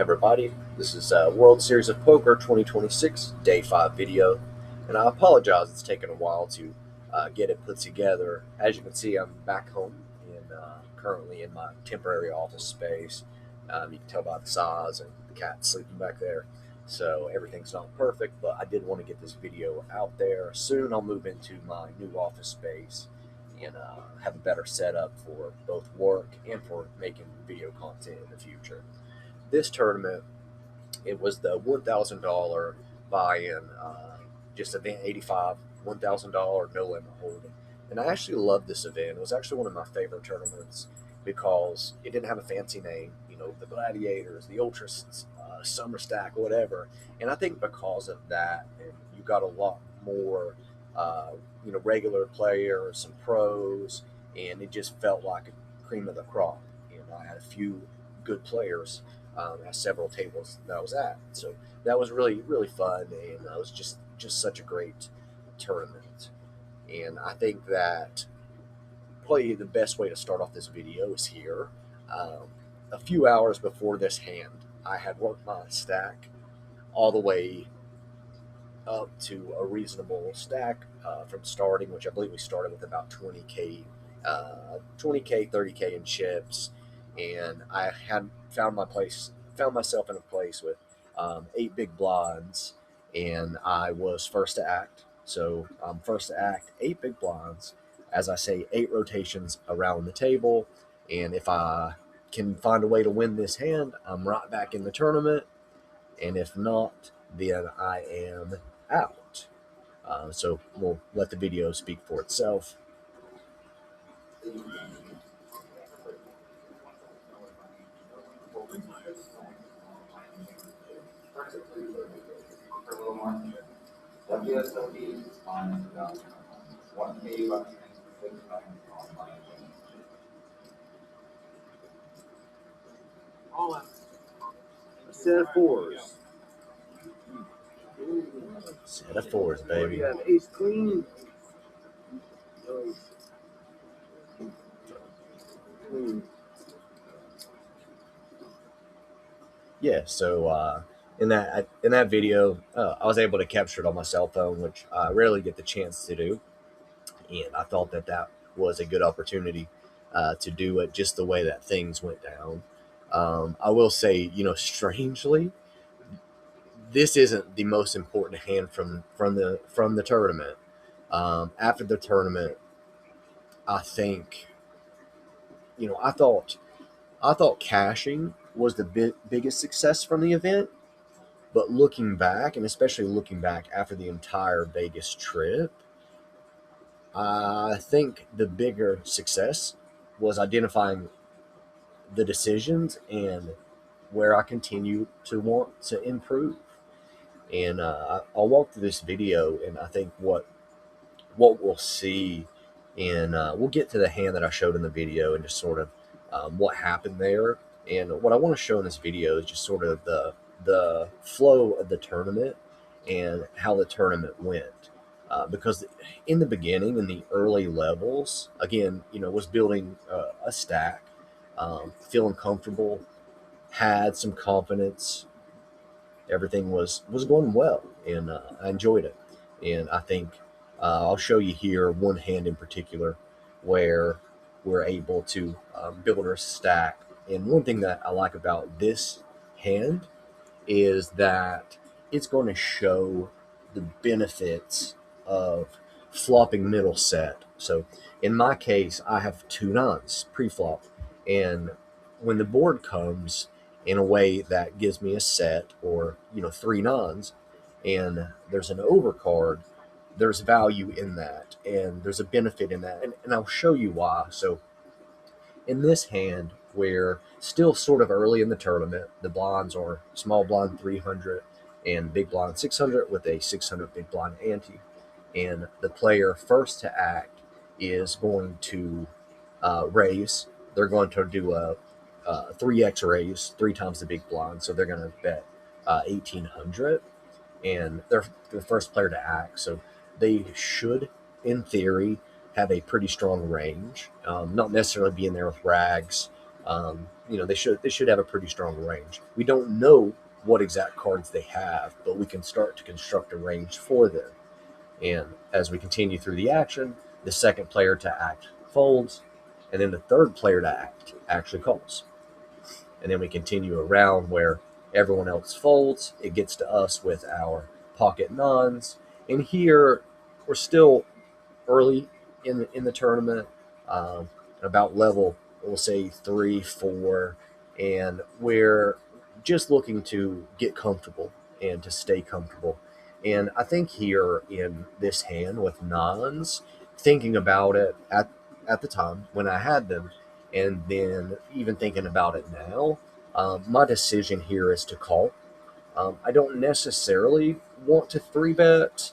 Everybody, this is World Series of Poker 2026 Day 5 video, and I apologize it's taken a while to get it put together. As you can see, I'm back home and currently in my temporary office space. You can tell by the size and the cat sleeping back there, so everything's not perfect, but I did want to get this video out there. Soon I'll move into my new office space and have a better setup for both work and for making video content in the future. This tournament, it was the $1,000 buy-in, just event 85, $1,000 no limit holding. And I actually loved this event. It was actually one of my favorite tournaments because it didn't have a fancy name, the Gladiators, the Ultra Summer Stack, whatever. And I think because of that, and you got a lot more, regular players, some pros, and it just felt like a cream of the crop. I had a few good players at several tables that I was at. So that was really, really fun, and it was just such a great tournament. And I think that probably the best way to start off this video is here. A few hours before this hand, I had worked my stack all the way up to a reasonable stack from starting, which I believe we started with about 20K, 30K in chips, and I had found myself in a place with 8 big blinds, and I was first to act. So first to act, 8 big blinds. As I say, 8 rotations around the table, and if I can find a way to win this hand, I'm right back in the tournament, and if not, then I am out. So we'll let the video speak for itself. WSOP on 1K bucks and 6 bucks online. A set of fours. Set of fours, baby. You have ace queen. Yeah, so in that video, I was able to capture it on my cell phone, which I rarely get the chance to do, and I thought that was a good opportunity to do it just the way that things went down. I will say, strangely, this isn't the most important hand from the tournament. After the tournament, I think, I thought cashing was the biggest success from the event. But looking back, and especially looking back after the entire Vegas trip, I think the bigger success was identifying the decisions and where I continue to want to improve. And I'll walk through this video, and I think what we'll see, and we'll get to the hand that I showed in the video and just sort of what happened there. And what I want to show in this video is just sort of the flow of the tournament and how the tournament went. Because in the beginning, in the early levels, again, was building a stack, feeling comfortable, had some confidence. Everything was going well, and I enjoyed it. And I think I'll show you here one hand in particular where we're able to build our stack. And one thing that I like about this hand is that it's going to show the benefits of flopping middle set. So in my case, I have 2 nines pre-flop, and when the board comes in a way that gives me a set or 3 nines, and there's an overcard, there's value in that, and there's a benefit in that, and I'll show you why. So in this hand, we're still sort of early in the tournament. The blinds are small blind 300 and big blind 600 with a 600 big blind ante. And the player first to act is going to raise. They're going to do a 3x raise, 3 times the big blind. So they're going to bet 1,800. And they're the first player to act. So they should, in theory, have a pretty strong range. Not necessarily being there with rags, they should have a pretty strong range. We don't know what exact cards they have, but we can start to construct a range for them. And as we continue through the action, the second player to act folds, and then the third player to act actually calls. And then we continue around where everyone else folds. It gets to us with our pocket nons. And here we're still early in the tournament, about level, we'll say 3, 4, and we're just looking to get comfortable and to stay comfortable. And I think here in this hand with nons, thinking about it at the time when I had them, and then even thinking about it now, my decision here is to call. I don't necessarily want to three bet.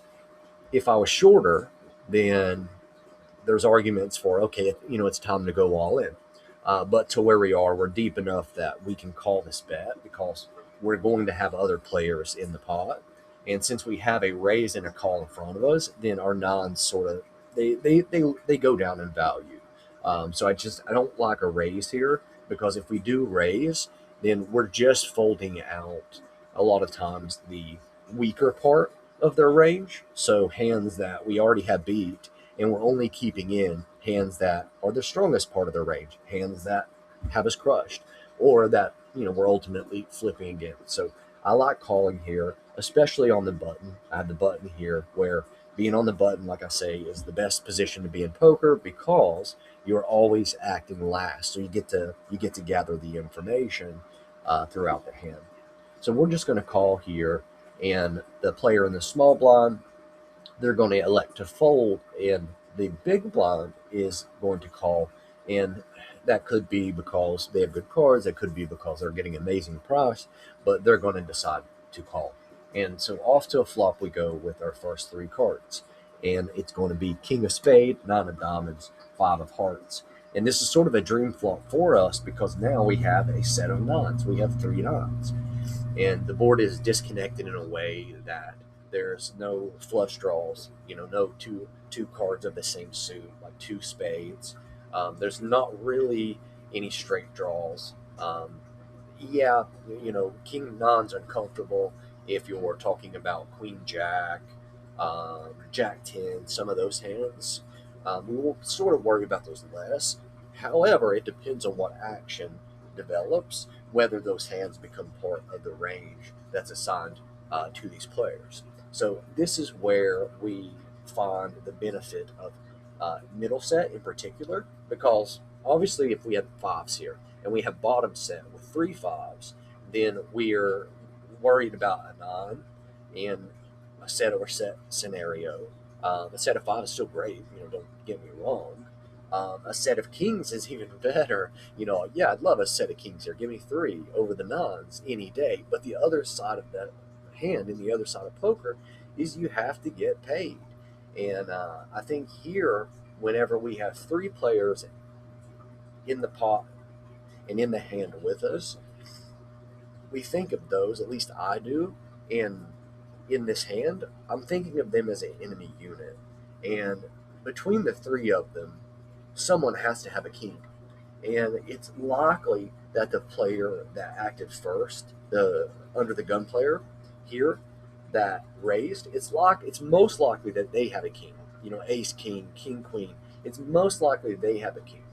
If I was shorter, then there's arguments for, okay, it's time to go all in. But to where we are, we're deep enough that we can call this bet because we're going to have other players in the pot. And since we have a raise and a call in front of us, then our nons sort of they go down in value. So I don't like a raise here, because if we do raise, then we're just folding out a lot of times the weaker part of their range. So hands that we already have beat, and we're only keeping in hands that are the strongest part of their range, hands that have us crushed, or that we're ultimately flipping against. So I like calling here, especially on the button. I have the button here where being on the button, like I say, is the best position to be in poker because you're always acting last. So you get to gather the information throughout the hand. So we're just going to call here, and the player in the small blind, they're going to elect to fold, and the big blind is going to call. And that could be because they have good cards, that could be because they're getting amazing price, but they're going to decide to call. And so off to a flop we go with our first 3 cards, and it's going to be king of spade, 9 of diamonds, 5 of hearts. And this is sort of a dream flop for us because now we have a set of nines. We have 3 nines, and the board is disconnected in a way that there's no flush draws, no two cards of the same suit, like 2 spades. There's not really any straight draws. Yeah, king nine's uncomfortable if you're talking about queen jack, jack 10, some of those hands. We will sort of worry about those less. However, it depends on what action develops, whether those hands become part of the range that's assigned to these players. So this is where we find the benefit of middle set in particular, because obviously if we have fives here and we have bottom set with 3 5s, then we're worried about a 9 in a set over set scenario. A set of 5 is still great, don't get me wrong. A set of kings is even better. Yeah, I'd love a set of kings here. Give me 3 over the nines any day. But the other side of that hand, and the other side of poker, is you have to get paid. And I think here, whenever we have 3 players in the pot and in the hand with us, we think of those, at least I do, and in this hand, I'm thinking of them as an enemy unit. And between the 3 of them, someone has to have a king. And it's likely that the player that acted first, the under the gun player here that raised, it's most likely that they have a king. Ace king, king queen. It's most likely they have a king.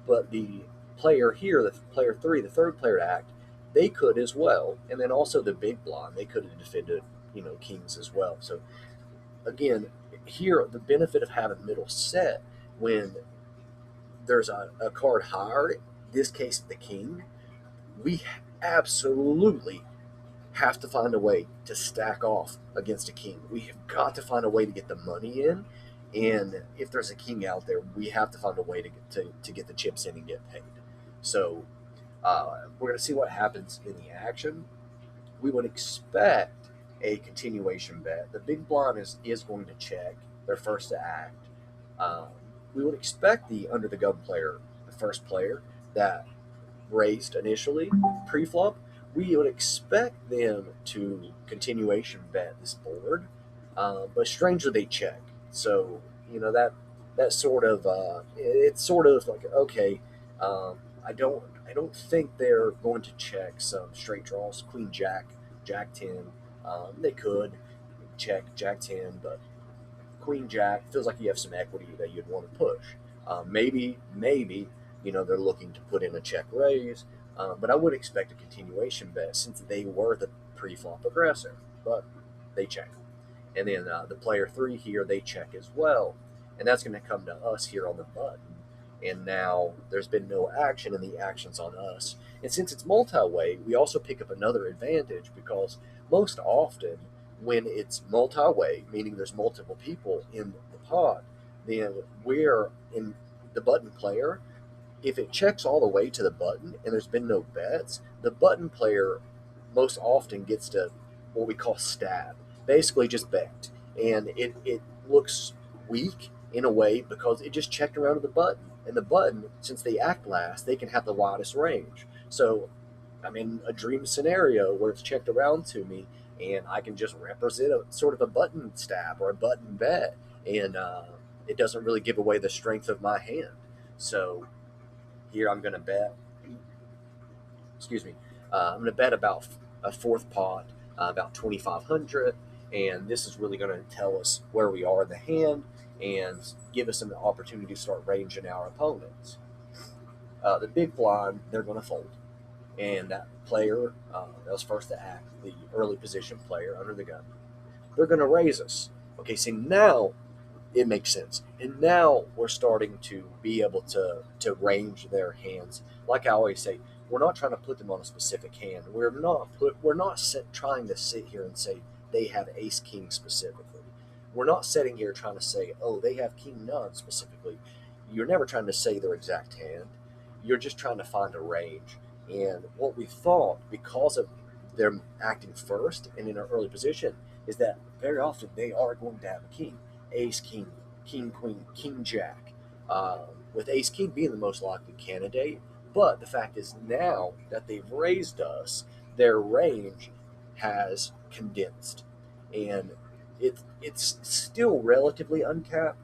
But the player here, the player 3, the third player to act, they could as well. And then also the big blind, they could have defended, kings as well. So again, here the benefit of having middle set, when there's a card higher, in this case the king, we absolutely have to find a way to stack off against a king. We have got to find a way to get the money in, and if there's a king out there, we have to find a way to get the chips in and get paid. So we're going to see what happens in the action. We would expect a continuation bet. The big blind is going to check. They're first to act. Um, we would expect the under the gun player, the first player that raised initially pre-flop, we would expect them to continuation bet this board, but strangely they check. So that sort of it's sort of like, okay, I don't I don't think they're going to check some straight draws, Queen Jack, Jack 10. They could check Jack 10, but Queen Jack feels like you have some equity that you'd want to push. Maybe they're looking to put in a check raise, but I would expect a continuation bet since they were the pre-flop aggressor. But they check, and then the player three here they check as well, and that's going to come to us here on the button. And now there's been no action, and the action's on us. And since it's multi-way, we also pick up another advantage because most often when it's multi-way, meaning there's multiple people in the pot, then we're in the button player. If it checks all the way to the button and there's been no bets, the button player most often gets to what we call stab, basically just bet. And it looks weak in a way because it just checked around to the button. And the button, since they act last, they can have the widest range. So I'm in a dream scenario where it's checked around to me and I can just represent a sort of a button stab or a button bet. And it doesn't really give away the strength of my hand. So here I'm going to bet, excuse me, I'm going to bet about a fourth pot, about 2,500. And this is really going to tell us where we are in the hand and give us an opportunity to start ranging our opponents. The big blind, they're going to fold. And that player that was first to act, the early position player under the gun, they're going to raise us. Okay, see now it makes sense. And now we're starting to be able to range their hands. Like I always say, we're not trying to put them on a specific hand. We're not trying to sit here and say they have ace king specifically. We're not sitting here trying to say, oh, they have king none specifically. You're never trying to say their exact hand. You're just trying to find a range. And what we thought, because of them acting first and in an early position, is that very often they are going to have a king, ace king, king queen, king jack, with ace king being the most likely candidate. But the fact is now that they've raised us, their range has condensed, and it's still relatively uncapped.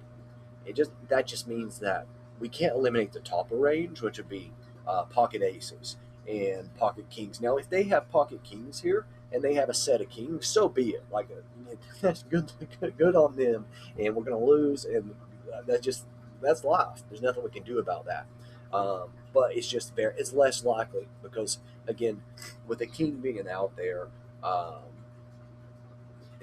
That just means that we can't eliminate the top of range, which would be pocket aces and pocket kings. Now, if they have pocket kings here and they have a set of kings, so be it. Like that's good on them, and we're gonna lose, and that's life. There's nothing we can do about that. But it's less likely because again, with the king being out there.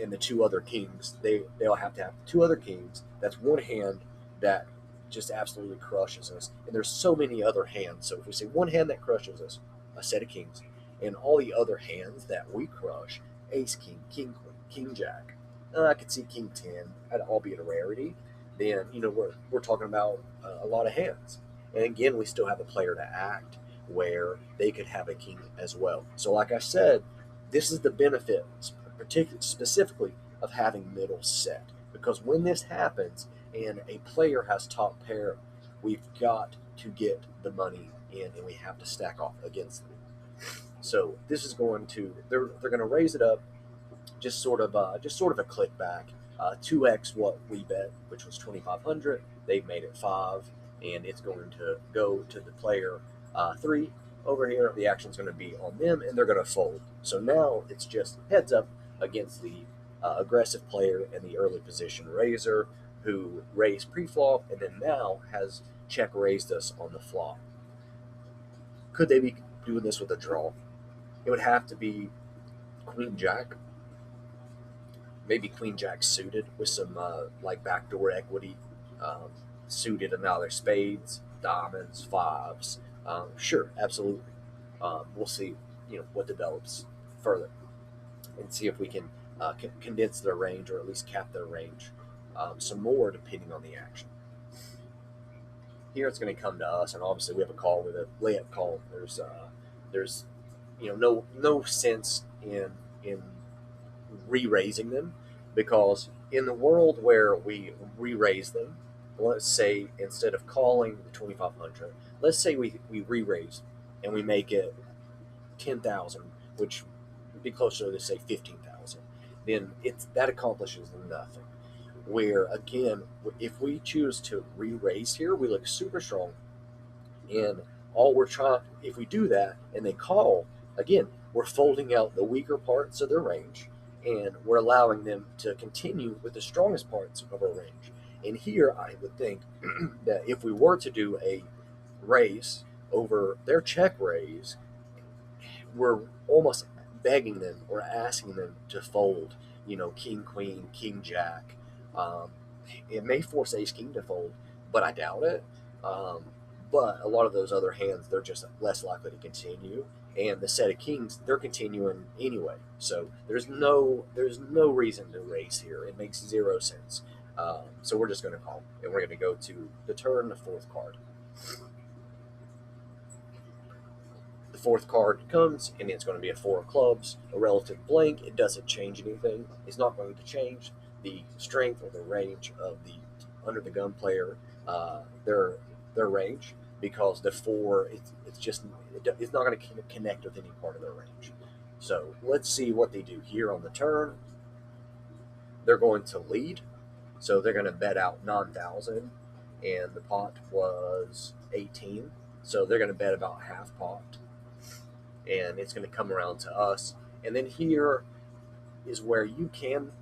And the two other kings, they'll have to have two other kings. That's one hand that just absolutely crushes us. And there's so many other hands. So if we say one hand that crushes us, a set of kings, and all the other hands that we crush, ace king, king queen, king jack, I could see king 10, albeit a rarity. Then we're talking about a lot of hands. And again, we still have a player to act where they could have a king as well. So like I said, this is the benefit, specifically of having middle set, because when this happens and a player has top pair, we've got to get the money in and we have to stack off against them. So this is going to they're going to raise it up, just sort of a click back, 2x what we bet, which was 2,500. They've made it 5, and it's going to go to the player 3 over here. The action's going to be on them, and they're going to fold. So now it's just heads up against the aggressive player and the early position raiser who raised pre-flop and then now has check raised us on the flop. Could they be doing this with a draw? It would have to be queen jack, maybe queen jack suited with some like backdoor equity, suited, and now their spades, diamonds, fives. Sure, absolutely. We'll see, what develops further, and see if we can condense their range or at least cap their range some more depending on the action. Here it's going to come to us, and obviously we have a call with a layup call. There's no sense in re-raising them, because in the world where we re-raise them, let's say instead of calling the 2,500, let's say we re-raise and we make it 10,000, which would be closer to say 15,000. Then that accomplishes nothing. Where again, if we choose to re-raise here, we look super strong, and all we're trying, if we do that and they call, again, we're folding out the weaker parts of their range and we're allowing them to continue with the strongest parts of our range. And here I would think that if we were to do a raise over their check raise, we're almost begging them or asking them to fold, king, queen, king, jack. Um, it may force ace king to fold, but I doubt it. Um, but a lot of those other hands, they're just less likely to continue. And the set of kings, they're continuing anyway. So there's no reason to raise here. It makes zero sense. So we're just going to call, and we're going to go to the turn, the fourth card. The fourth card comes, and it's going to be a four of clubs, a relative blank. It doesn't change anything. It's not going to change the strength or the range of the under the gun player, their range, because the four, it's not going to connect with any part of their range. So let's see what they do here on the turn. They're going to lead, so they're going to bet out 9,000, and the pot was 18, so they're going to bet about half pot, and it's going to come around to us. And then here is where you can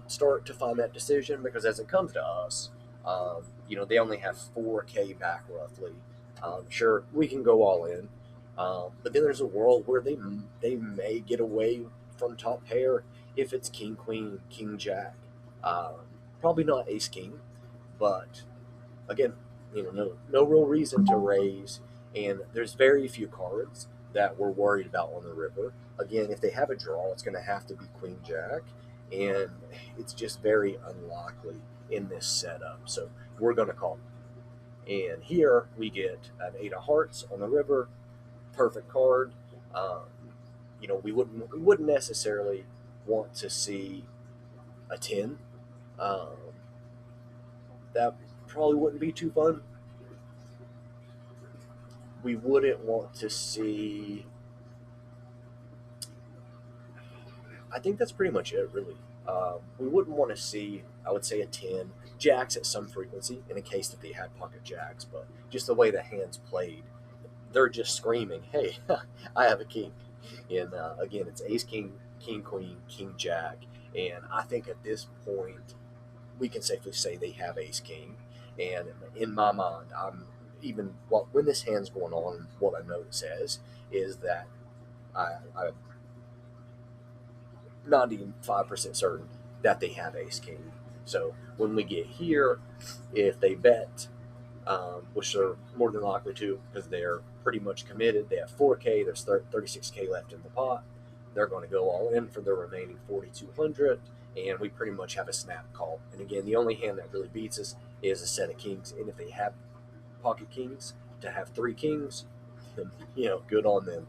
start to find that decision, because as it comes to us, they only have 4K back roughly. Sure, we can go all in, but then there's a world where they may get away from top pair if it's king queen, king jack. Probably not ace king, but again, no real reason to raise, and there's very few cards that we're worried about on the river. Again, if they have a draw, it's going to have to be queen jack, and it's just very unlikely in this setup. So we're going to call. And here we get an eight of hearts on the river, perfect card. We wouldn't necessarily want to see a 10. Um, that probably wouldn't be too fun. We wouldn't want to see. I think that's pretty much it, really. We wouldn't want to see, I would say, a 10. Jacks at some frequency in a case that they had pocket jacks, but just the way the hands played, they're just screaming, hey, I have a king. And again, it's ace king, king queen, king jack. And I think at this point, we can safely say they have ace king. And in my mind, when this hand's going on, what I know it says is that I'm 95% certain that they have ace king. So when we get here, if they bet, which they're more than likely to because they're pretty much committed, they have 4K, there's 36K left in the pot. They're going to go all in for the remaining 4,200, and we pretty much have a snap call. And again, the only hand that really beats us is a set of kings. And if they have pocket kings, to have three kings, then, good on them.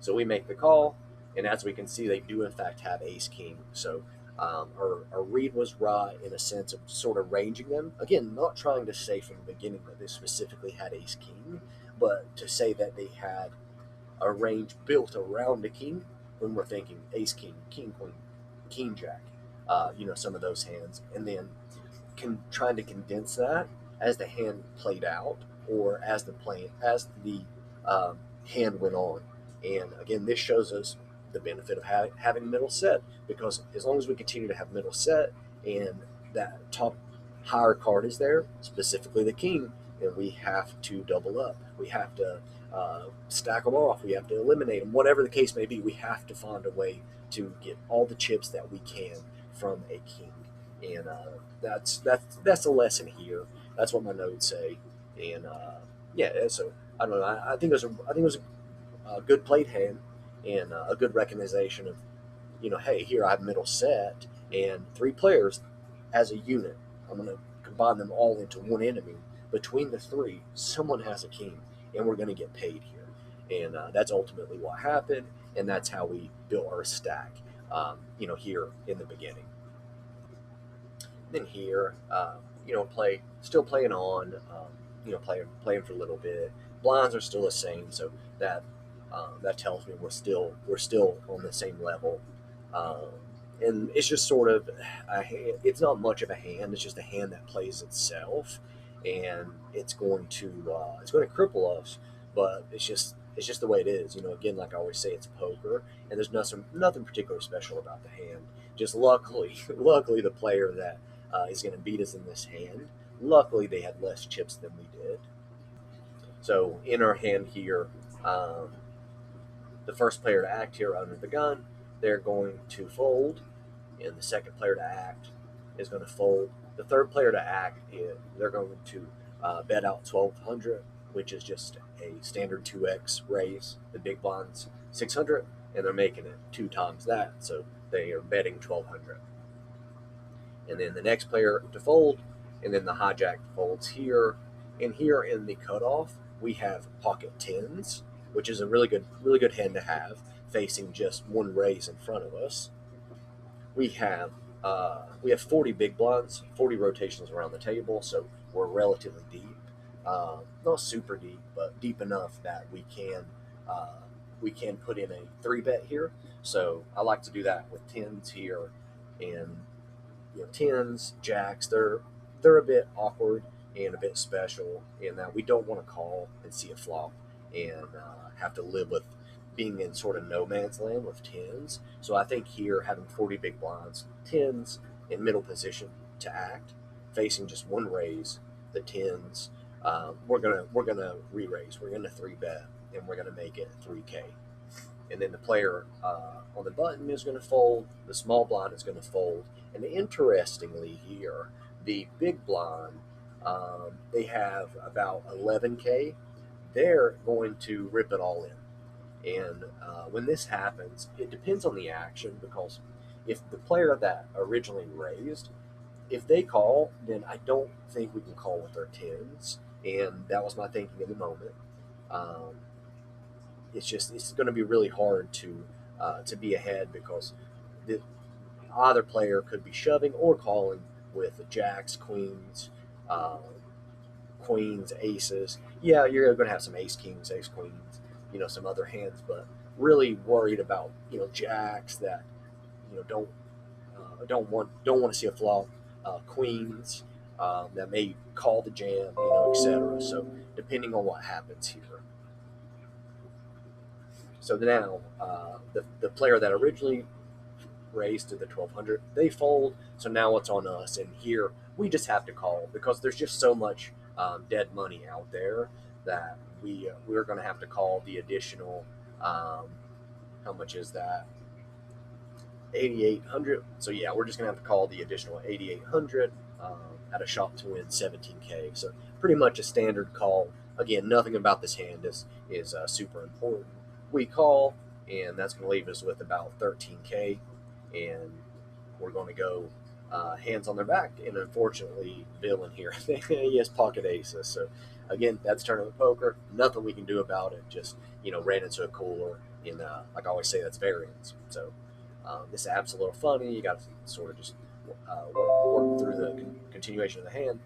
So we make the call, and as we can see, they do in fact have ace king. So our read was right in a sense of sort of ranging them. Again, not trying to say from the beginning that they specifically had ace king, but to say that they had a range built around a king when we're thinking ace king, king queen, king jack, some of those hands, and then trying to condense that as the hand played out or as the hand went on. And again, this shows us the benefit of having middle set, because as long as we continue to have middle set and that top higher card is there, specifically the king, then we have to double up. We have to stack them off. We have to eliminate them. Whatever the case may be, we have to find a way to get all the chips that we can from a king. And that's a lesson here. That's what my notes say. And so I don't know. I think it was a good played hand and a good recognition of, hey, here I have middle set and three players as a unit. I'm going to combine them all into one enemy. Between the three, someone has a king, and we're going to get paid here. And that's ultimately what happened, and that's how we built our stack, here in the beginning. Then here, still playing on, playing for a little bit. Blinds are still the same, so that tells me we're still on the same level. And it's just sort of it's not much of a hand. It's just a hand that plays itself, and it's going to cripple us. But it's just the way it is. Again, like I always say, it's poker, and there's nothing particularly special about the hand. Just luckily, luckily the player that is going to beat us in this hand, luckily they had less chips than we did. So in our hand here, um, the first player to act here under the gun, they're going to fold, and the second player to act is going to fold. The third player to act, they're going to bet out 1,200, which is just a standard 2x raise. The big blind's 600, and they're making it 2 times that, so they are betting 1,200. And then the next player to fold, and then the hijack folds here. And here in the cutoff, we have pocket tens, which is a really good hand to have, facing just one raise in front of us. We have 40 big blinds, 40 rotations around the table, so we're relatively deep. Not super deep, but deep enough that we can put in a 3-bet here. So I like to do that with tens here, and tens, jacks. They're a bit awkward and a bit special in that we don't want to call and see a flop and have to live with being in sort of no man's land with tens. So I think here having 40 big blinds, tens in middle position to act, facing just one raise, the tens, we're gonna re-raise. We're gonna 3-bet, and we're gonna make it 3K. And then the player on the button is going to fold. The small blind is going to fold. And interestingly here, the big blind, they have about 11K. They're going to rip it all in. And when this happens, it depends on the action, because if the player that originally raised, if they call, then I don't think we can call with our tens. And that was my thinking in the moment. It's going to be really hard to be ahead, because the, either player could be shoving or calling with jacks, queens, aces. Yeah, you're going to have some ace kings, ace queens, some other hands, but really worried about jacks that don't want to see a flop, queens that may call the jam, etc. So depending on what happens here. So now the player that originally raised to the 1,200, they fold. So now it's on us, and here we just have to call, because there's just so much dead money out there that we're going to have to call the additional. How much is that? 8,800. So yeah, we're just going to have to call the additional 8,800 at a shot to win 17K. So pretty much a standard call. Again, nothing about this hand is super important. We call, and that's going to leave us with about 13K, and we're going to go hands on their back. And unfortunately, villain here, he has pocket aces. So again, that's tournament poker. Nothing we can do about it. Just ran into a cooler, and like I always say, that's variance. So this app's a little funny. You got to sort of just work through the continuation of the hand,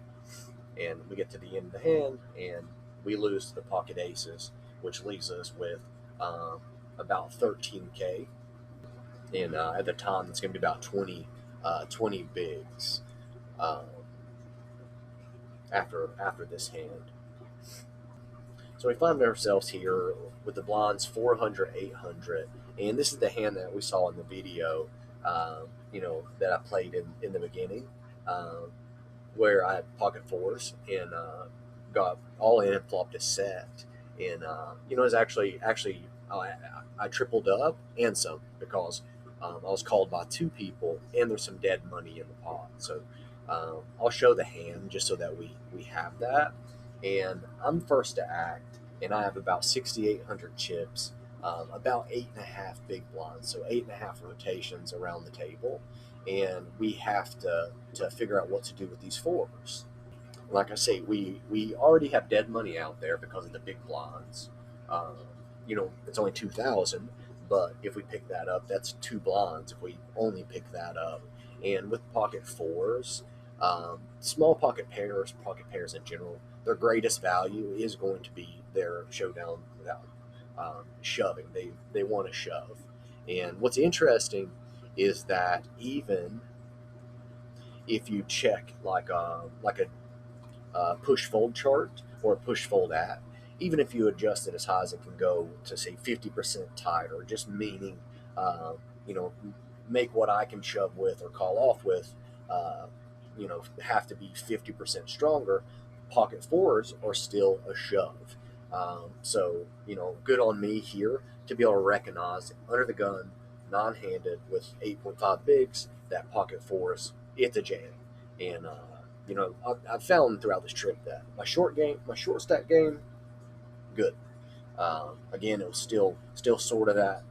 and we get to the end of the hand, and we lose to the pocket aces, which leaves us with about 13K, and at the time it's going to be about 20 bigs after this hand. So we find ourselves here with the blinds 400, 800, and this is the hand that we saw in the video, that I played in the beginning, where I had pocket fours and got all in and flopped a set, and it was actually I tripled up and some, because I was called by 2 people, and there's some dead money in the pot. So I'll show the hand just so that we have that. And I'm first to act, and I have about 6,800 chips, about 8.5 big blinds, so 8.5 rotations around the table, and we have to figure out what to do with these fours. Like I say, we already have dead money out there because of the big blinds. It's only 2,000, but if we pick that up, that's 2 blinds if we only pick that up. And with pocket fours, small pocket pairs in general, their greatest value is going to be their showdown without shoving. They want to shove. And what's interesting is that even if you check like a push fold chart or push fold at, even if you adjust it as high as it can go to say 50% tighter, just meaning, uh, you know, make what I can shove with or call off with, uh, have to be 50% stronger. Pocket fours are still a shove. So, good on me here to be able to recognize under the gun, non-handed with 8.5 bigs, that pocket fours, it's a jam. And, I've found throughout this trip that my short stack game, good. Again, it was still sort of that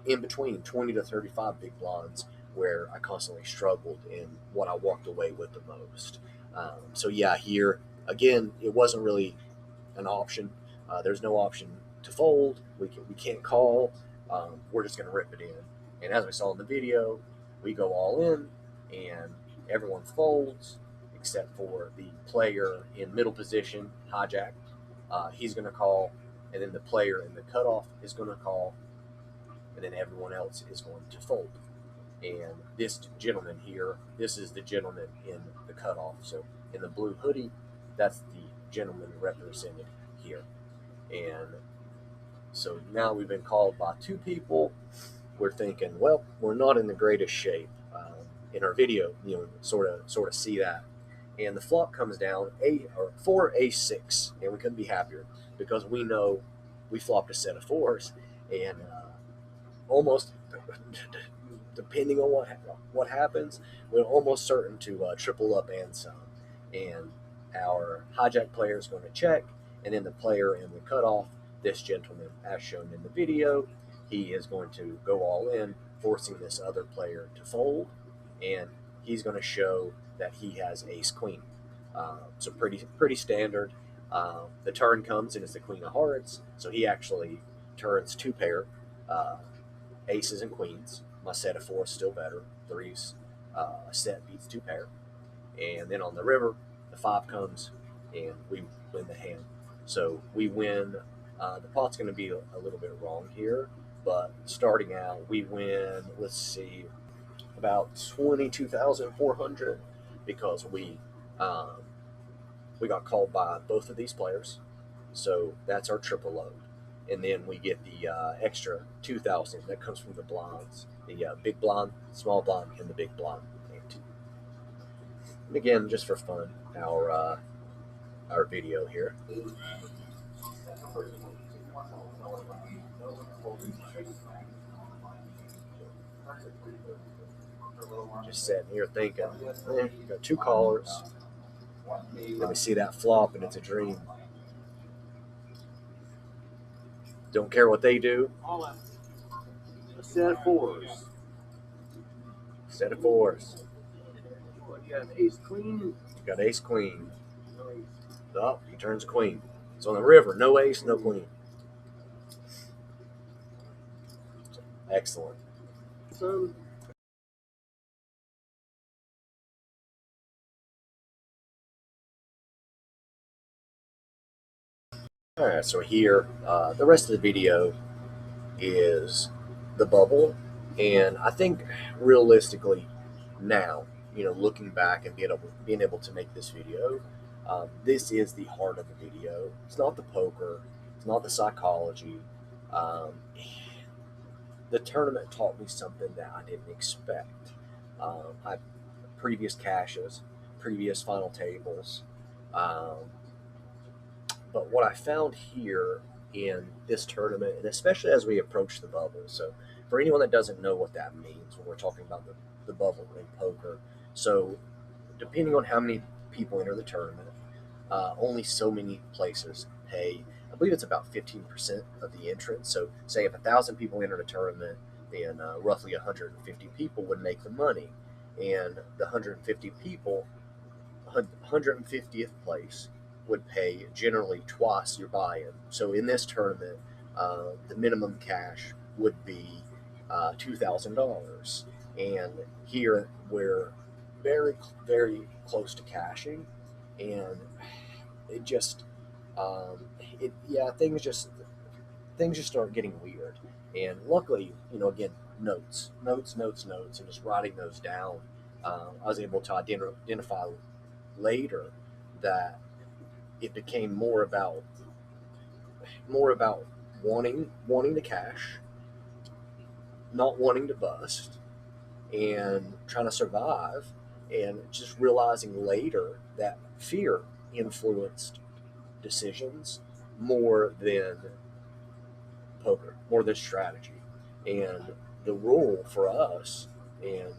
in between 20 to 35 big blinds where I constantly struggled in what I walked away with the most. So yeah, here again, it wasn't really an option. There's no option to fold. We can't call. We're just going to rip it in. And as we saw in the video, we go all in, and everyone folds except for the player in middle position, hijack. He's going to call, and then the player in the cutoff is going to call, and then everyone else is going to fold. And this gentleman here, this is the gentleman in the cutoff. So in the blue hoodie, that's the gentleman represented here. And so now we've been called by two people. We're thinking, well, we're not in the greatest shape. In our video, sort of see that. And the flop comes down four a6, and we couldn't be happier because we know we flopped a set of fours, and almost depending on what happens, we're almost certain to triple up and some. And our hijack player is going to check, and then the player in the cutoff, this gentleman, as shown in the video, he is going to go all in, forcing this other player to fold, and he's going to show that he has ace queen. So pretty standard. The turn comes and it's the queen of hearts, so he actually turns two pair. Aces and queens. My set of fours still better. Threes, a set beats two pair. And then on the river, the five comes and we win the hand. So we win. The pot's going to be a little bit wrong here, but starting out, we win, let's see, about 22,400 because we got called by both of these players. So that's our triple load. And then we get the extra 2,000 that comes from the blinds, the big blind, small blind, and the big blind. And again, just for fun, our video here. Just sitting here thinking, got two callers. Then we see that flop, and it's a dream. Don't care what they do. A set of fours. Set of fours. You got ace queen. You got ace queen. Oh, he turns queen. It's on the river. No ace, no queen. Excellent. Some. All right, so here, the rest of the video is the bubble. And I think realistically now, looking back and being able to make this video, this is the heart of the video. It's not the poker. It's not the psychology. The tournament taught me something that I didn't expect. I previous caches, previous final tables, but what I found here in this tournament, and especially as we approach the bubble, so for anyone that doesn't know what that means when we're talking about the bubble in poker, so depending on how many people enter the tournament, only so many places pay. I believe it's about 15% of the entrance. So say if 1,000 people entered a tournament, then roughly 150 people would make the money. And the 150 people, 150th place would pay generally twice your buy-in. So in this tournament, the minimum cash would be $2,000. And here we're very, very close to cashing. And it just, things just start getting weird. And luckily, again, notes, and just writing those down. I was able to identify later that it became more about wanting to cash, not wanting to bust, and trying to survive, and just realizing later that fear influenced decisions more than poker, more than strategy. And the rule for us, and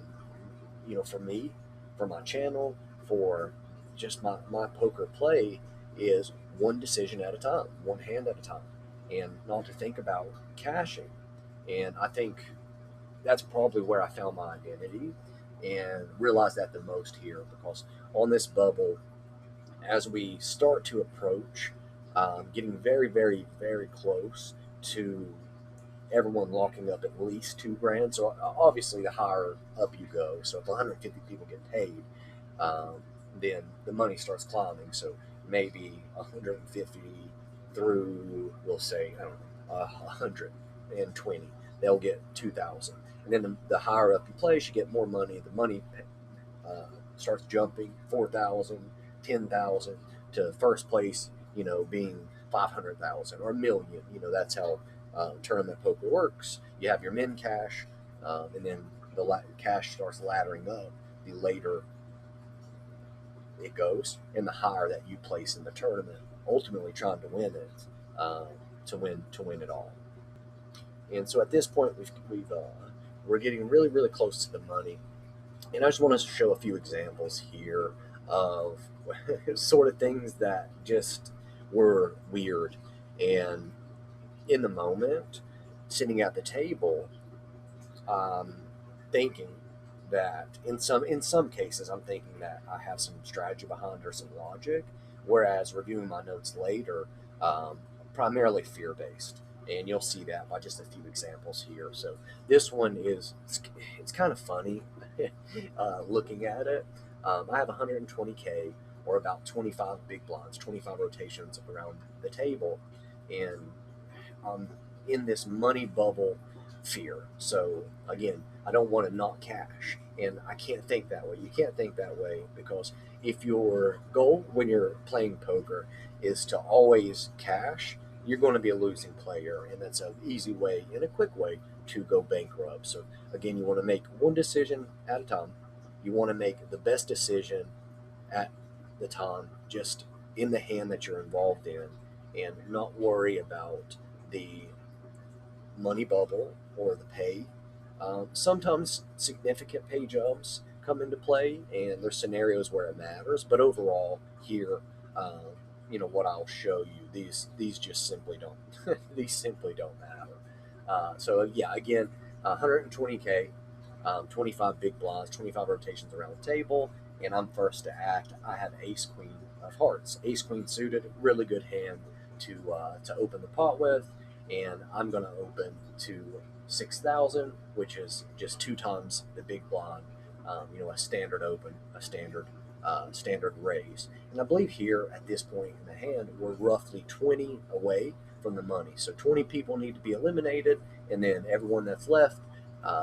for me, for my channel, for just my poker play, is one decision at a time, one hand at a time, and not to think about cashing. And I think that's probably where I found my identity and realized that the most here, because on this bubble, as we start to approach, getting very, very, very close to everyone locking up at least 2 grand. So obviously, the higher up you go, so if 150 people get paid, then the money starts climbing. So maybe 150 through, we'll say, I don't know, 120, they'll get 2,000. And then the higher up you place, you get more money. The money starts jumping 4,000, 10,000 to first place, being 500,000 or a million. That's how tournament poker works. You have your min cash, and then the cash starts laddering up the later it goes, and the higher that you place in the tournament, ultimately trying to win it, to win it all. And so at this point, we're getting really, really close to the money. And I just want to show a few examples here of sort of things that just were weird. And in the moment, sitting at the table, thinking that in some cases, I'm thinking that I have some strategy behind or some logic, whereas reviewing my notes later, primarily fear based. And you'll see that by just a few examples here. So this one it's kind of funny looking at it. I have 120K, or about 25 big blinds, 25 rotations around the table, and I'm in this money bubble fear. So again, I don't want to not cash, and I can't think that way. You can't think that way, because if your goal when you're playing poker is to always cash, you're going to be a losing player, and that's an easy way and a quick way to go bankrupt. So again, you want to make one decision at a time. You want to make the best decision at the time, just in the hand that you're involved in, and not worry about the money bubble or the pay. Sometimes significant pay jumps come into play, and there's scenarios where it matters. But overall, here, what I'll show you, these just simply don't these simply don't matter. So yeah, again, 120K, 25 big blinds, 25 rotations around the table, and I'm first to act. I have Ace Queen of Hearts, Ace Queen suited, really good hand to open the pot with, and I'm going to open to 6,000, which is just 2 times the big blind. A standard open, a standard raise. And I believe here at this point in the hand, we're roughly 20 away from the money. So 20 people need to be eliminated, and then everyone that's left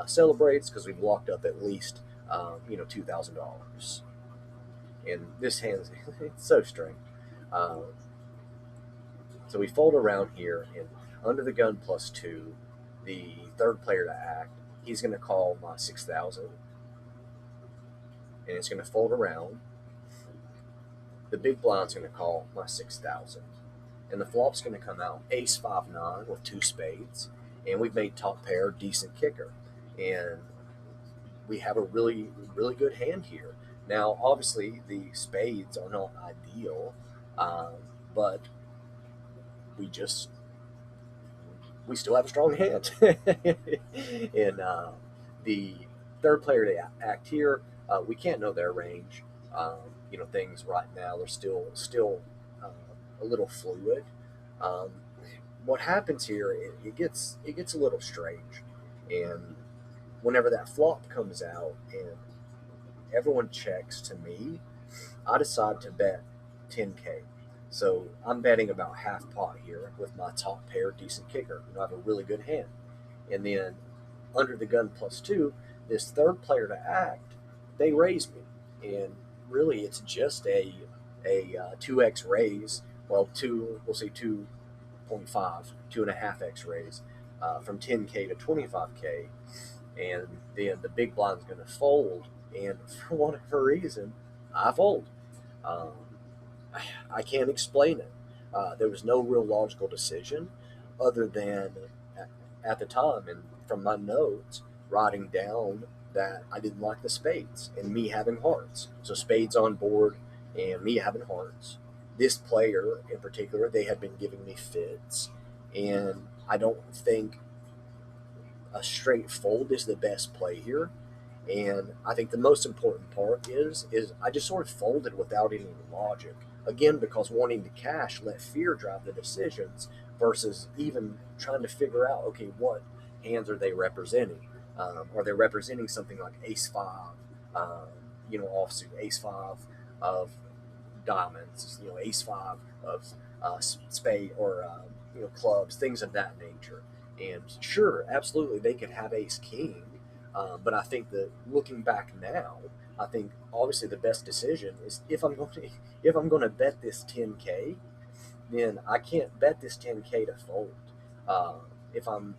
celebrates, because we've locked up at least $2,000. And this hand, it's so strange. So we fold around here, and under the gun +2, the third player to act, he's going to call my 6,000, and it's going to fold around. The big blind's going to call my 6,000, and the flop's going to come out Ace 5-9 with 2 spades, and we've made top pair decent kicker, and we have a really, really good hand here. Now, obviously, the spades are not ideal, but we still have a strong hand. And the third player to act here, we can't know their range. Things right now, they're still a little fluid. What happens here, it gets a little strange, and whenever that flop comes out and everyone checks to me, I decide to bet 10K. So I'm betting about half pot here with my top pair decent kicker. I have a really good hand. And then under the gun +2, this third player to act, they raise me. And really, it's just a a 2x raise. Well, we'll say 2.5, 2.5x raise from 10K to 25K, and then the big blind's going to fold, and for whatever reason, I fold. Um, I can't explain it. There was no real logical decision other than at the time, and from my notes, writing down that I didn't like the spades and me having hearts. So spades on board and me having hearts. This player in particular, they had been giving me fits, and I don't think a straight fold is the best play here. And I think the most important part is I just sort of folded without any logic. Again, because wanting to cash let fear drive the decisions versus even trying to figure out, okay, what hands are they representing? Are they representing something like ace five, um, offsuit, ace five of diamonds, ace five of spade or clubs, things of that nature. And sure, absolutely, they could have ace king, but I think that looking back now, I think obviously the best decision is if I'm going to bet this 10K, then I can't bet this 10K to fold. If I'm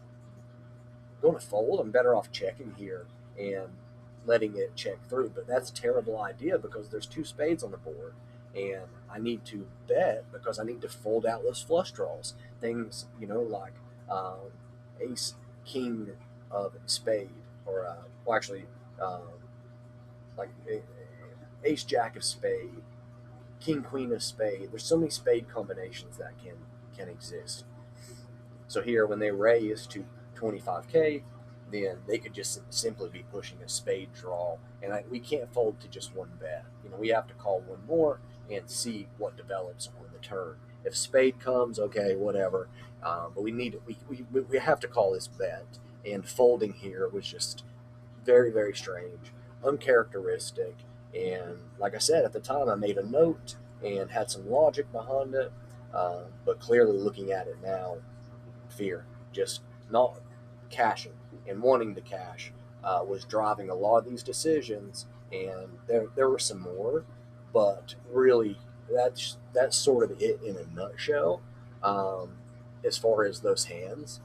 going to fold, I'm better off checking here and letting it check through. But that's a terrible idea because there's two spades on the board, and I need to bet because I need to fold out those flush draws. Things, like um, ace, king of spade, or well, actually, um, like ace, jack of spade, king, queen of spade. There's so many spade combinations that can exist. So here, when they raise to 25K, then they could just simply be pushing a spade draw, and we can't fold to just one bet. We have to call one more and see what develops on the turn. If spade comes, okay, whatever. But we have to call this bet, and folding here was just very, very strange, uncharacteristic. And like I said, at the time, I made a note and had some logic behind it. But clearly, looking at it now, fear, just not cashing and wanting to cash was driving a lot of these decisions. And there were some more, but really that's sort of it in a nutshell. Um, as far as those hands,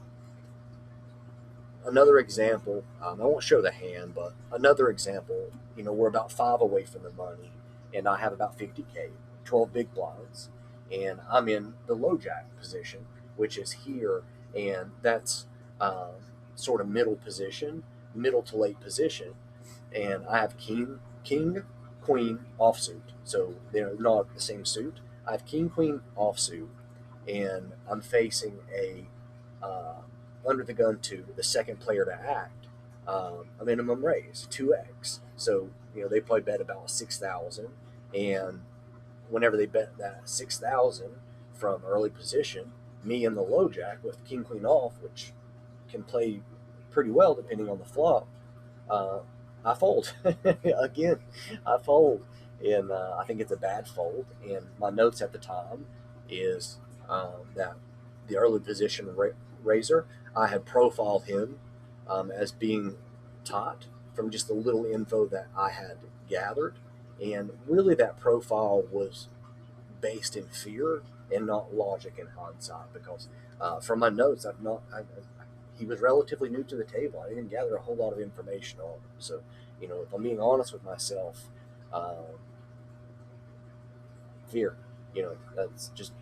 another example, I won't show the hand, but another example, we're about five away from the money, and I have about 50K, 12 big blinds, and I'm in the low jack position, which is here, and that's sort of middle position, middle to late position, and I have king, queen offsuit, so they're not the same suit. I have king, queen offsuit, and I'm facing a uh, under the gun to the second player to act, a minimum raise 2x. So they play bet about 6,000, and whenever they bet that 6,000 from early position, me in the low jack with king queen off, which can play pretty well depending on the flop, uh, I fold again. I fold, and I think it's a bad fold. And my notes at the time is that the early position raiser, I had profiled him as being taught from just the little info that I had gathered, and really that profile was based in fear and not logic and hindsight. Because from my notes, he was relatively new to the table. I didn't gather a whole lot of information on him. So, if I'm being honest with myself, um, fear. That's just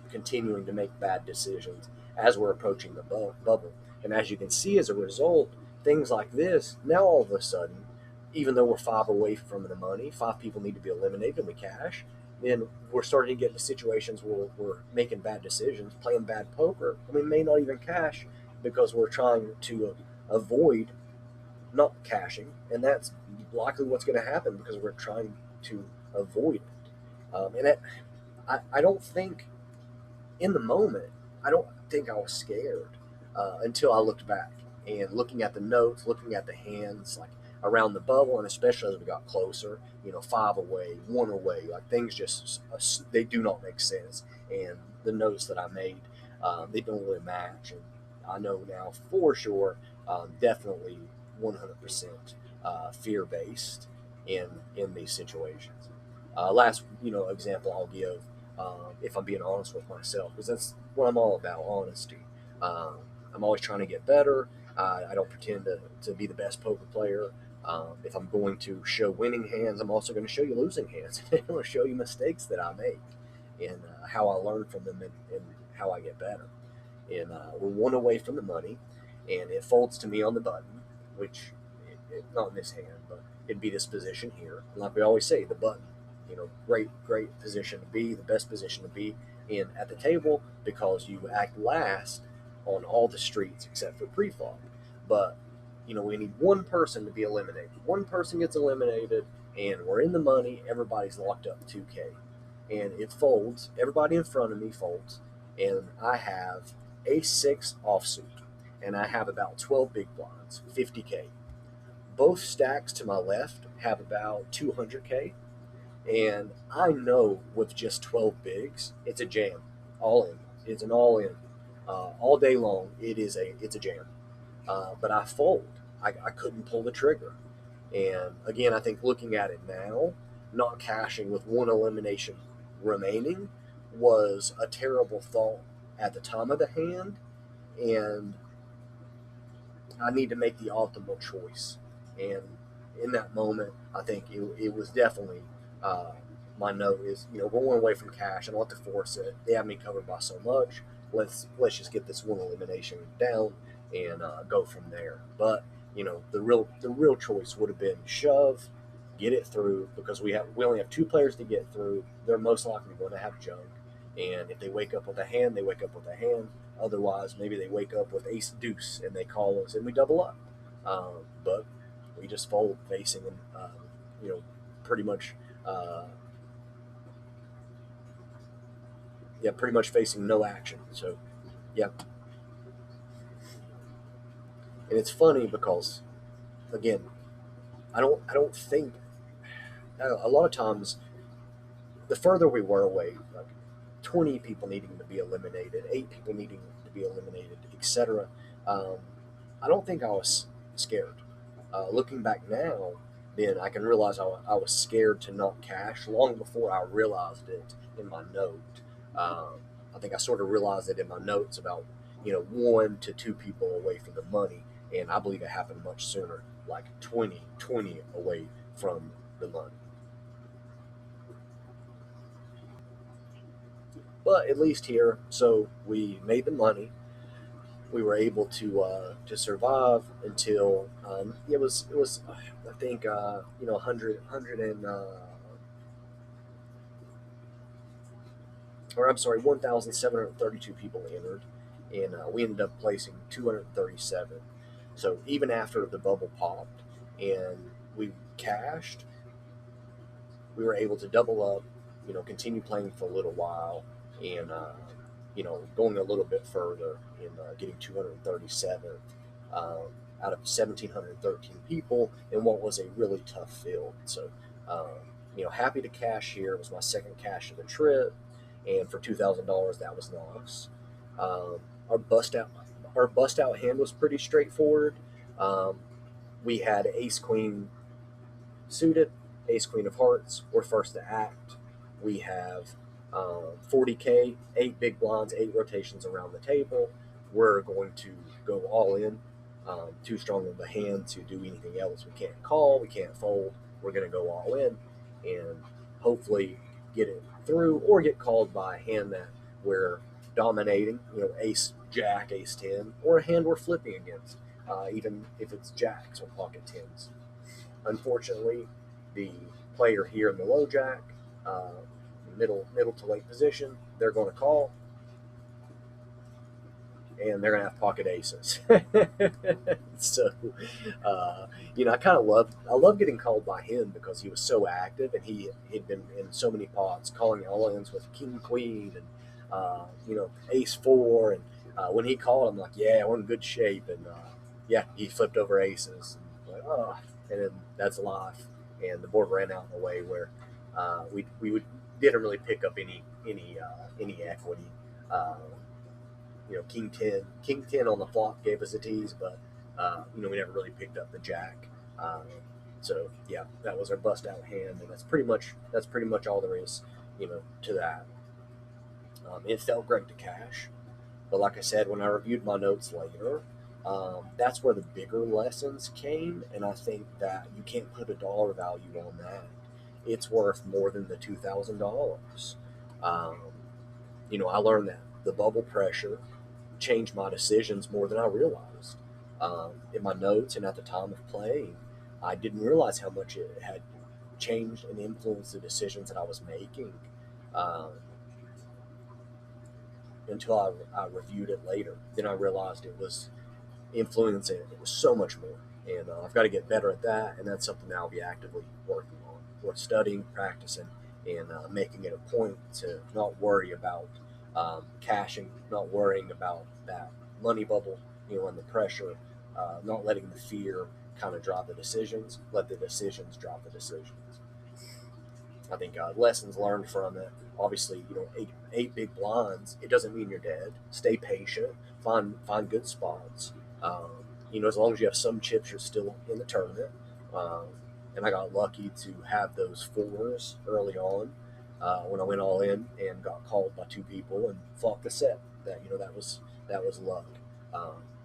continuing to make bad decisions as we're approaching the bubble. And as you can see, as a result, things like this, now all of a sudden, even though we're five away from the money, five people need to be eliminated and we cash, then we're starting to get into situations where we're making bad decisions, playing bad poker, and we may not even cash because we're trying to avoid not cashing. And that's likely what's going to happen because we're trying to avoid it. I don't think in the moment, I don't think I was scared until I looked back and looking at the notes, looking at the hands, like around the bubble, and especially as we got closer, five away, one away, like things just they do not make sense. And the notes that I made, they don't really match. And I know now for sure, definitely 100% fear based in these situations. Last example I'll give, if I'm being honest with myself, because that's what I'm all about, honesty. Um, I'm always trying to get better. I don't pretend to be the best poker player. If I'm going to show winning hands, I'm also going to show you losing hands. I'm going to show you mistakes that I make and how I learn from them and how I get better. And we're one away from the money, and it folds to me on the button, which not in this hand, but it'd be this position here. And like we always say, the button, great position to be, the best position to be in at the table because you act last on all the streets except for pre-flop. But we need one person to be eliminated. One person gets eliminated, and we're in the money. Everybody's locked up 2K, and it folds. Everybody in front of me folds, and I have a6 offsuit, and I have about 12 big blinds, 50K. Both stacks to my left have about 200K, and I know with just 12 bigs, it's a jam, all in. It's an all in, all day long. It's a jam. But I fold. I couldn't pull the trigger, and again, I think looking at it now, not cashing with one elimination remaining was a terrible thought at the time of the hand, and I need to make the optimal choice. And in that moment, I think it was definitely uh, my note is we're one away from cash. I don't have to force it. They have me covered by so much. Let's just get this one elimination down and go from there. But the real choice would have been shove, get it through because we only have two players to get through. They're most likely going to have junk, and if they wake up with a hand, they wake up with a hand. Otherwise, maybe they wake up with ace deuce and they call us and we double up. But we just fold facing them, pretty much, uh, yeah, pretty much facing no action. So, yeah, and it's funny because, again, I don't think a lot of times the further we were away, like 20 people needing to be eliminated, 8 people needing to be eliminated, etc. Um, I don't think I was scared. Looking back now, then I can realize I was scared to not cash long before I realized it in my note. Um, I think I sort of realized it in my notes about 1 to 2 people away from the money, and I believe it happened much sooner, like 20 away from the money. But at least here, so we made the money. We were able to survive until it was I think 100 and or I'm sorry 1,732 people entered, and we ended up placing 237. So even after the bubble popped and we cashed, we were able to double up, continue playing for a little while, and going a little bit further and getting 237th out of 1,713 people in what was a really tough field. So, happy to cash here. It was my second cash of the trip, and for $2,000, that was nice. Um, our bust out, our bust out hand was pretty straightforward. Um, we had Ace Queen suited, Ace Queen of Hearts. We're first to act. We have 40K, 8 big blinds, 8 rotations around the table. We're going to go all in. Too strong of a hand to do anything else. We can't call, we can't fold. We're going to go all in and hopefully get it through or get called by a hand that we're dominating, ace jack, ace 10, or a hand we're flipping against, even if it's jacks or pocket tens. Unfortunately, the player here in the low jack, uh, middle to late position, they're going to call, and they're going to have pocket aces. So, I love getting called by him because he was so active and he'd been in so many pots, calling all ins with king queen and ace four, and when he called, I'm like, yeah, we're in good shape, and yeah, he flipped over aces, and like, oh, and then that's life, and the board ran out in a way where didn't really pick up any equity. Um, King 10 on the flop gave us a tease, but we never really picked up the jack. So yeah, that was our bust out hand, and that's pretty much all there is, to that. It felt great to cash, but like I said, when I reviewed my notes later, that's where the bigger lessons came, and I think that you can't put a dollar value on that. It's worth more than the $2,000. Um, I learned that the bubble pressure changed my decisions more than I realized. In my notes and at the time of playing, I didn't realize how much it had changed and influenced the decisions that I was making, um, until I reviewed it later. Then I realized it was influencing it was so much more. And I've got to get better at that, and that's something that I'll be actively working on. We're studying, practicing, and making it a point to not worry about cashing, not worrying about that money bubble, and the pressure, not letting the fear kind of drive the decisions. Let the decisions drive the decisions. I think lessons learned from it. Obviously, eight big blinds. It doesn't mean you're dead. Stay patient. Find good spots. As long as you have some chips, you're still in the tournament. Um, and I got lucky to have those fours early on when I went all in and got called by two people and fought the set. That was luck.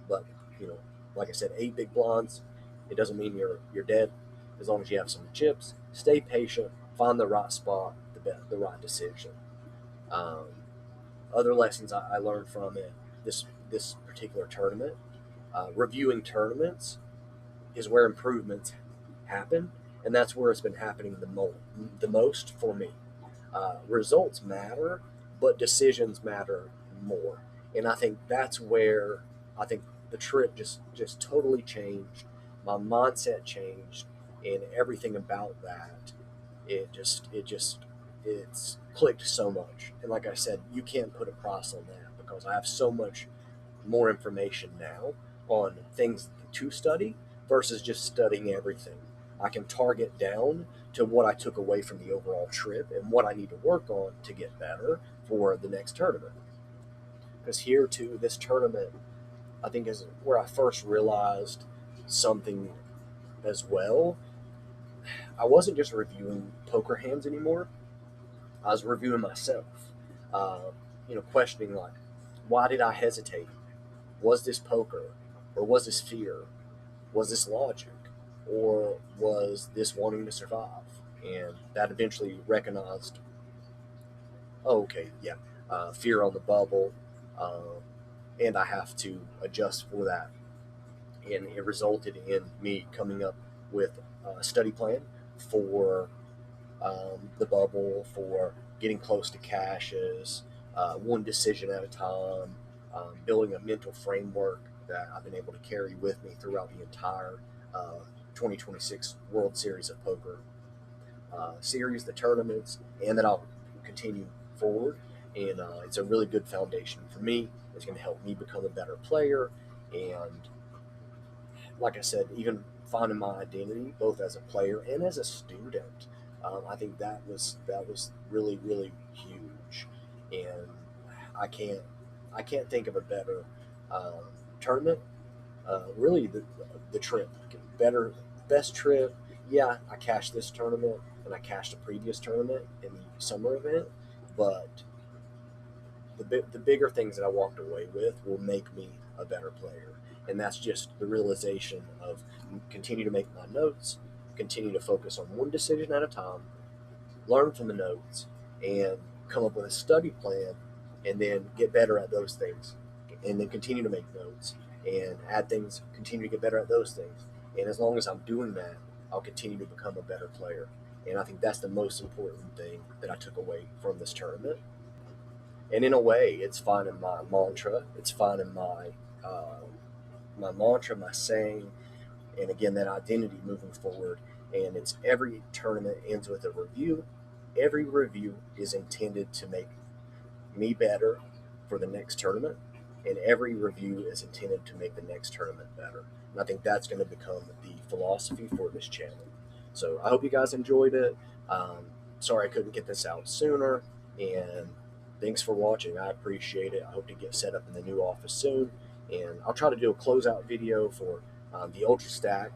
But you know, like I said, eight big blinds. It doesn't mean you're dead. As long as you have some chips, stay patient, find the right spot, the right decision. Um, Other lessons I learned from it this particular tournament, reviewing tournaments is where improvements happen, and that's where it's been happening the most for me. Results matter, but decisions matter more, and I think that's where I think the trip just totally changed. My mindset changed, and everything about that it's clicked so much. And like I said, you can't put a price on that because I have so much more information now on things to study versus just studying everything. I can target down to what I took away from the overall trip and what I need to work on to get better for the next tournament. Because here too, this tournament, I think, is where I first realized something as well. I wasn't just reviewing poker hands anymore. I was reviewing myself. Questioning like, why did I hesitate? Was this poker, or was this fear? Was this logic, or was this wanting to survive? And that eventually recognized, oh, okay, yeah, fear on the bubble, and I have to adjust for that. And it resulted in me coming up with a study plan for the bubble, for getting close to caches, one decision at a time, building a mental framework that I've been able to carry with me throughout the entire 2026 World Series of Poker series, the tournaments, and that I'll continue forward. And it's a really good foundation for me. It's going to help me become a better player. And like I said, even finding my identity both as a player and as a student, I think that was really really huge. And I can't I can't think of a better tournament. Really, the trip, better best trip. Yeah, I cashed this tournament and I cashed a previous tournament in the summer event, but the bigger things that I walked away with will make me a better player. And that's just the realization of continue to make my notes, continue to focus on one decision at a time, learn from the notes, and come up with a study plan, and then get better at those things, and then continue to make notes and add things, continue to get better at those things. And as long as I'm doing that, I'll continue to become a better player. And I think that's the most important thing that I took away from this tournament. And in a way, it's finding my mantra. It's finding my mantra, my saying, and again that identity moving forward. And it's every tournament ends with a review. Every review is intended to make me better for the next tournament, and every review is intended to make the next tournament better. And I think that's going to become the philosophy for this channel. So I hope you guys enjoyed it. Um, Sorry I couldn't get this out sooner, and thanks for watching. I appreciate it. I hope to get set up in the new office soon, and I'll try to do a closeout video for the Ultra Stack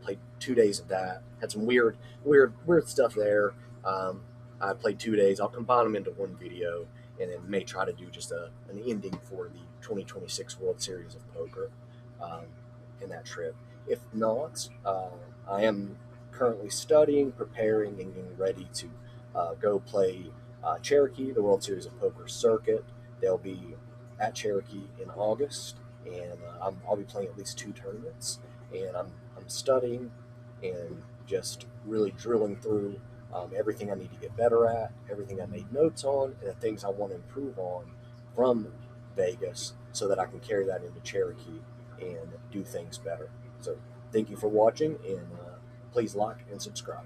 played 2 days of that. Had some weird stuff there. I played 2 days. I'll combine them into one video, and then may try to do just an ending for the 2026 World Series of Poker in that trip. If not, I am currently studying, preparing, and getting ready to go play Cherokee, the World Series of Poker circuit. They'll be at Cherokee in August, and I'll be playing at least 2 tournaments. And I'm studying and just really drilling through everything I need to get better at, everything I made notes on, and the things I want to improve on from Vegas so that I can carry that into Cherokee and do things better. So thank you for watching, and please like and subscribe.